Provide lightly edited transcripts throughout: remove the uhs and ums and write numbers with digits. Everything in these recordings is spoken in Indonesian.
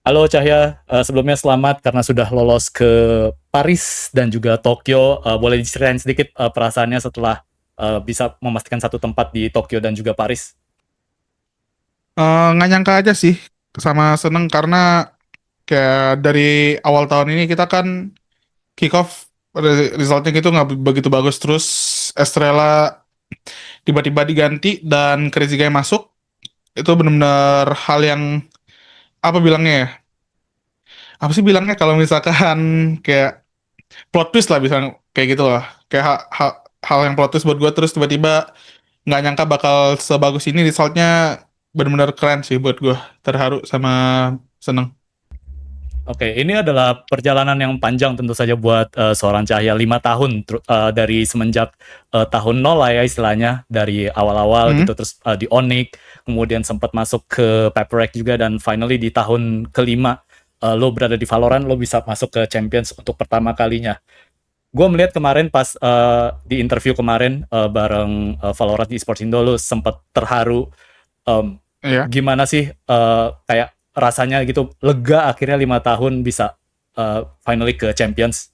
Halo Cahya, sebelumnya selamat karena sudah lolos ke Paris dan juga Tokyo. Boleh diceritain sedikit perasaannya setelah bisa memastikan satu tempat di Tokyo dan juga Paris? Nggak nyangka aja sih, sama seneng karena kayak dari awal tahun ini kita kan kick off resultnya gitu nggak begitu bagus, terus Estrella tiba-tiba diganti dan Crazy Guy masuk. Itu benar-benar hal yang apa bilangnya ya, apa sih bilangnya kalau misalkan kayak plot twist lah, bisa kayak gitu lah, kayak hal yang plot twist buat gue, terus tiba-tiba nggak nyangka bakal sebagus ini resultnya. Benar-benar keren sih buat gue, terharu sama seneng. Oke, ini adalah perjalanan yang panjang tentu saja buat seorang Cahya 5 tahun dari semenjak tahun nol lah ya istilahnya dari awal-awal Hmm. gitu terus di Onyx kemudian sempat masuk ke Paper Rec juga dan finally di tahun kelima lo berada di Valorant lo bisa masuk ke Champions untuk pertama kalinya. Gue melihat kemarin pas di interview kemarin bareng Valorant Esports Indo lu sempat terharu. Em, Iya. Gimana sih kayak rasanya gitu lega akhirnya 5 tahun bisa finally ke Champions.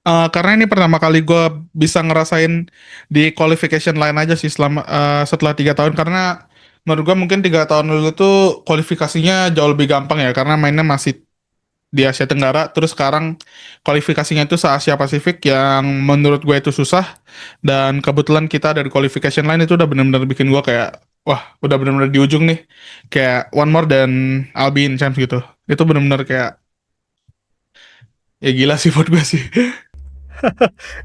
Karena ini pertama kali gue bisa ngerasain di qualification line aja sih setelah 3 tahun, karena menurut gue mungkin 3 tahun dulu tuh kualifikasinya jauh lebih gampang ya karena mainnya masih di Asia Tenggara, terus sekarang kualifikasinya itu se Asia Pasifik yang menurut gue itu susah, dan kebetulan kita dari qualification line itu udah bener-bener bikin gue kayak wah, udah bener-bener di ujung nih, kayak one more dan I'll be in champs gitu. Itu bener-bener kayak ya gila sih buat gue sih.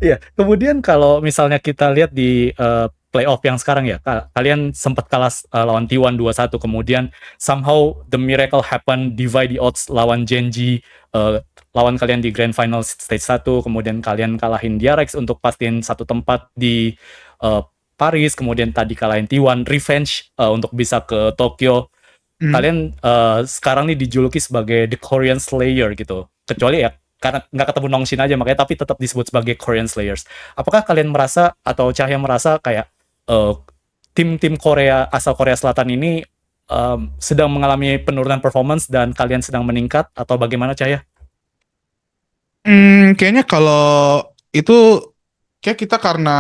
Iya, kemudian kalau misalnya kita lihat di playoff yang sekarang ya, kalian sempat kalah lawan T1 2-1, kemudian somehow the miracle happen, divide the odds lawan Genji, lawan kalian di Grand Final Stage 1, kemudian kalian kalahin DRX untuk pastiin satu tempat di eh, Paris, kemudian tadi kalahin T1, revenge untuk bisa ke Tokyo. Hmm. Kalian sekarang nih dijuluki sebagai the Korean Slayer gitu. Kecuali ya karena nggak ketemu Nongshin aja makanya tapi tetap disebut sebagai Korean Slayers. Apakah kalian merasa atau Cahya merasa kayak eh, tim-tim Korea asal Korea Selatan ini sedang mengalami penurunan performance dan kalian sedang meningkat atau bagaimana Cahya? Kayaknya kalau itu kayak kita karena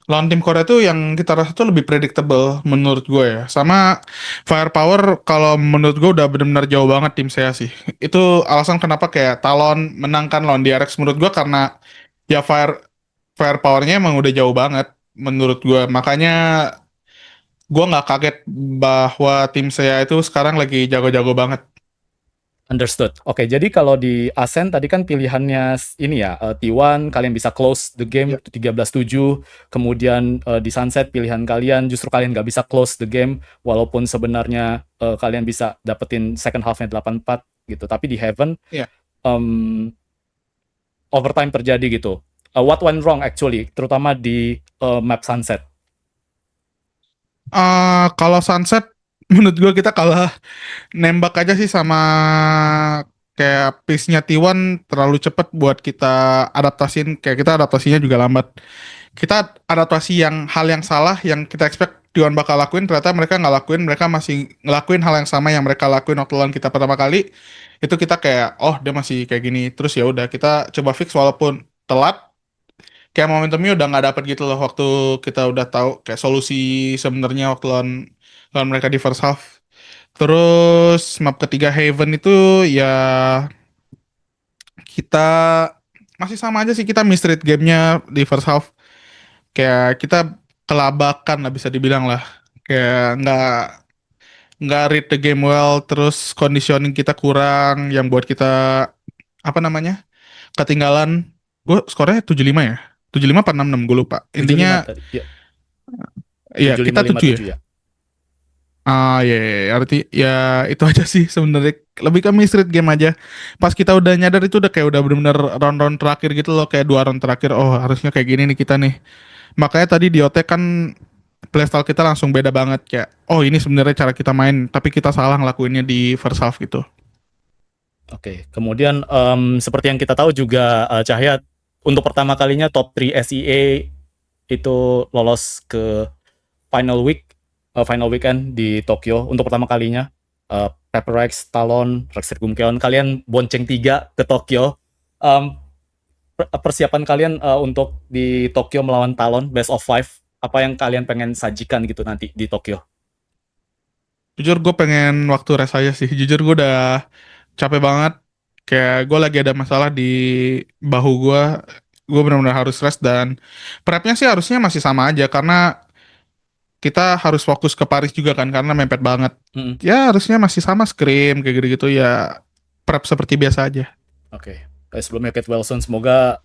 lawan tim Korea tuh yang kita rasa tuh lebih predictable menurut gue ya. Sama firepower kalau menurut gue udah benar-benar jauh banget tim saya sih. Itu alasan kenapa kayak Talon menangkan lawan DRX menurut gue, karena ya firepowernya emang udah jauh banget menurut gue. Makanya gue nggak kaget bahwa tim saya itu sekarang lagi jago-jago banget. Understood. Oke, jadi kalau di Ascent tadi kan pilihannya ini ya, T1 kalian bisa close the game Ya. 13-7, kemudian di Sunset pilihan kalian justru kalian nggak bisa close the game, walaupun sebenarnya kalian bisa dapetin second half-nya 8-4 gitu. Tapi di Heaven, Iya. um, overtime terjadi gitu. What went wrong actually, terutama di map Sunset? Kalau Sunset menurut gue kita kalah nembak aja sih, sama kayak pace-nya T1 terlalu cepet buat kita adaptasin, kayak kita adaptasinya juga lambat. Kita adaptasi yang hal yang salah yang kita expect T1 bakal lakuin, ternyata mereka nggak lakuin, mereka masih ngelakuin hal yang sama yang mereka lakuin waktu lawan kita pertama kali. Itu kita kayak oh, dia masih kayak gini, terus ya udah kita coba fix walaupun telat, kayak momentumnya udah nggak dapet gitu loh waktu kita udah tahu kayak solusi sebenarnya waktu lawan lawan mereka di first half. Terus map ketiga Haven itu ya kita masih sama aja sih, kita misread gamenya di first half. Kayak kita kelabakan lah bisa dibilang lah. Kayak nggak read the game well, terus conditioning kita kurang yang buat kita apa namanya ketinggalan. Gue skornya 75 ya, 75 apa 66 gue lupa. 75 Intinya tadi, ya, iya kita 7 ya. 7557 ya. Ya, ya, arti ya itu aja sih sebenarnya, lebih ke misread game aja. Pas kita udah nyadar itu udah kayak udah bener-bener round-round terakhir gitu loh, kayak 2 round terakhir. Oh, harusnya kayak gini nih kita nih. Makanya tadi di OT kan playstyle kita langsung beda banget, kayak oh ini sebenarnya cara kita main, tapi kita salah ngelakuinnya di first half gitu. Oke, kemudian seperti yang kita tahu juga Cahya untuk pertama kalinya top 3 SEA itu lolos ke final week, final weekend di Tokyo untuk pertama kalinya. Pepper Rex, Talon, Rexer Gumkeon, kalian bonceng 3 ke Tokyo. Persiapan kalian untuk di Tokyo melawan Talon best of 5, apa yang kalian pengen sajikan gitu nanti di Tokyo? Jujur gue pengen waktu rest aja sih. Jujur gue udah capek banget. Kayak gue lagi ada masalah di bahu gue. Gue benar-benar harus rest dan prepnya sih harusnya masih sama aja karena kita harus fokus ke Paris juga kan karena mepet banget. Mm-mm. Ya harusnya masih sama scrim kayak gitu-gitu ya prep seperti biasa aja. Oke. Sebelumnya Kate Wilson semoga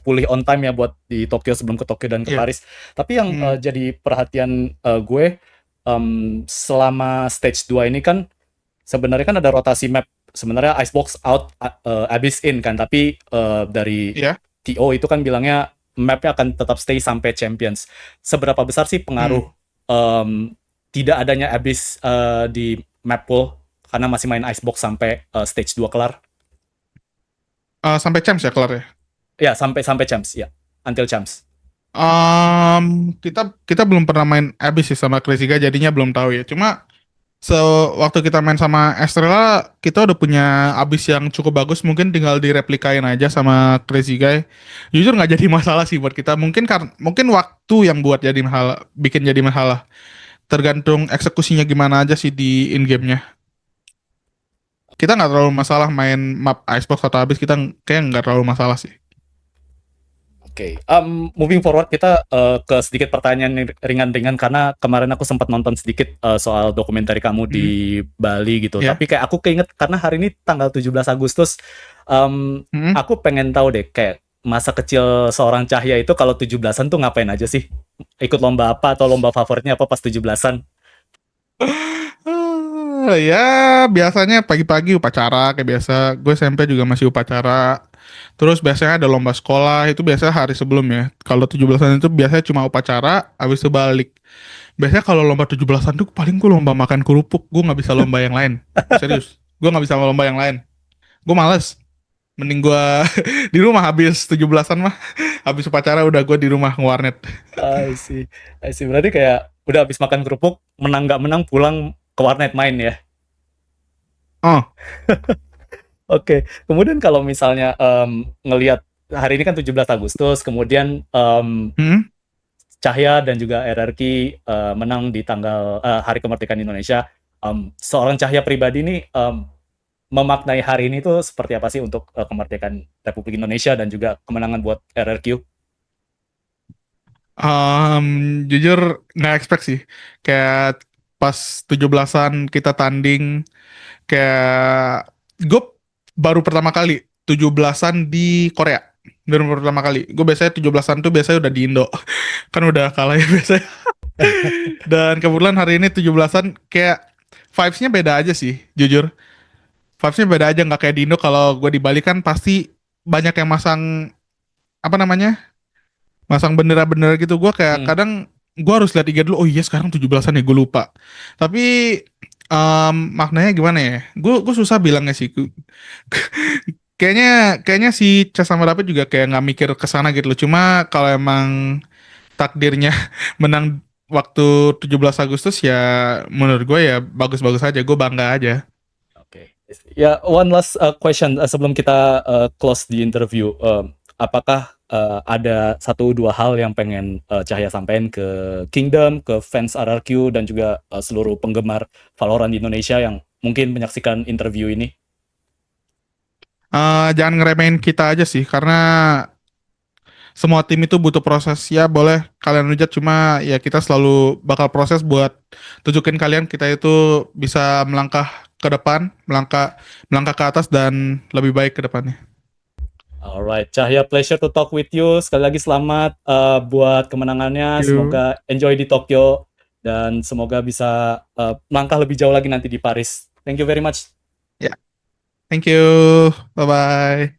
pulih on time ya buat di Tokyo sebelum ke Tokyo dan ke Iya. Paris. Tapi yang Hmm. jadi perhatian gue selama stage 2 ini kan sebenarnya kan ada rotasi map. Sebenarnya Icebox out, Abyss in kan, tapi dari Iya. TO itu kan bilangnya mapnya akan tetap stay sampai Champions. Seberapa besar sih pengaruh Hmm. tidak adanya Abyss di map pool karena masih main Icebox sampai stage 2 kelar? Sampai champs ya kelar ya. Ya, sampai Champs, ya. Until Champs. Kita belum pernah main Abyss sih sama Crazy Guy jadinya belum tahu ya. Cuma waktu kita main sama Estrella kita udah punya Abyss yang cukup bagus, mungkin tinggal direplikain aja sama Crazy Guy. Jujur nggak jadi masalah sih buat kita. Mungkin waktu yang buat jadi masalah, bikin jadi masalah. Tergantung eksekusinya gimana aja sih di in game-nya. Kita nggak terlalu masalah main map Icebox atau Abyss, kita kayak nggak terlalu masalah sih. Oke, moving forward kita ke sedikit pertanyaan ringan-ringan karena kemarin aku sempat nonton sedikit soal dokumenter kamu di Hmm. Bali gitu. Ya. Tapi kayak aku keinget karena hari ini tanggal 17 Agustus, Hmm. aku pengen tahu deh kayak masa kecil seorang Cahya itu kalau 17-an tuh ngapain aja sih? Ikut lomba apa atau lomba favoritnya apa pas 17-an? Ya biasanya pagi-pagi upacara kayak biasa. Gue SMP juga masih upacara. Terus biasanya ada lomba sekolah itu biasanya hari sebelum ya. Kalau 17-an itu biasanya cuma upacara, habis itu balik. Biasanya kalau lomba 17-an tuh paling gue lomba makan kerupuk. Gue nggak bisa lomba yang lain. Serius, gue nggak bisa lomba yang lain. Gue males. Mending gue di rumah habis 17-an mah. Habis upacara udah gue di rumah ngewarnet. I see. I see. Berarti kayak udah habis makan kerupuk, menang nggak menang pulang ke warnet main ya? Oh, Oke, kemudian kalau misalnya ngelihat hari ini kan 17 Agustus, kemudian hmm. Cahya dan juga RRQ menang di tanggal Hari Kemerdekaan Indonesia. Seorang Cahya pribadi ini memaknai hari ini tuh seperti apa sih untuk kemerdekaan Republik Indonesia dan juga kemenangan buat RRQ? Jujur nggak expect sih. Kayak pas 17-an kita tanding, kayak gue baru pertama kali 17-an di Korea. Baru pertama kali. Gue biasanya 17-an tuh biasanya udah di Indo. Kan udah kalah ya biasanya. Dan kebetulan hari ini 17-an kayak vibes-nya beda aja sih, jujur. Vibes-nya beda aja, nggak kayak di Indo. Kalau gue di Bali kan pasti banyak yang masang, apa namanya, masang bendera-bendera gitu. Gue kayak Hmm. kadang gue harus lihat IG dulu. Oh iya sekarang 17-an ya, gue lupa. Tapi maknanya gimana ya? Gue susah bilangnya sih. Kayaknya si Cas sama David juga kayak nggak mikir ke sana gitu loh. Cuma kalau emang takdirnya menang waktu 17 Agustus ya menurut gue ya bagus-bagus aja. Gue bangga aja. Oke. Ya, one last question sebelum kita close di interview. Apakah ada satu dua hal yang pengen Cahya sampaikan ke Kingdom, ke fans RRQ dan juga seluruh penggemar Valorant di Indonesia yang mungkin menyaksikan interview ini? Jangan ngeremehin kita aja sih karena semua tim itu butuh proses. Ya boleh kalian hujat, cuma ya kita selalu bakal proses buat tunjukin kalian kita itu bisa melangkah ke depan, melangkah melangkah ke atas dan lebih baik ke depannya. Alright, Cahya, pleasure to talk with you. Sekali lagi selamat buat kemenangannya. Thank you. Semoga enjoy di Tokyo dan semoga bisa melangkah lebih jauh lagi nanti di Paris. Thank you very much. Ya, thank you. Bye bye.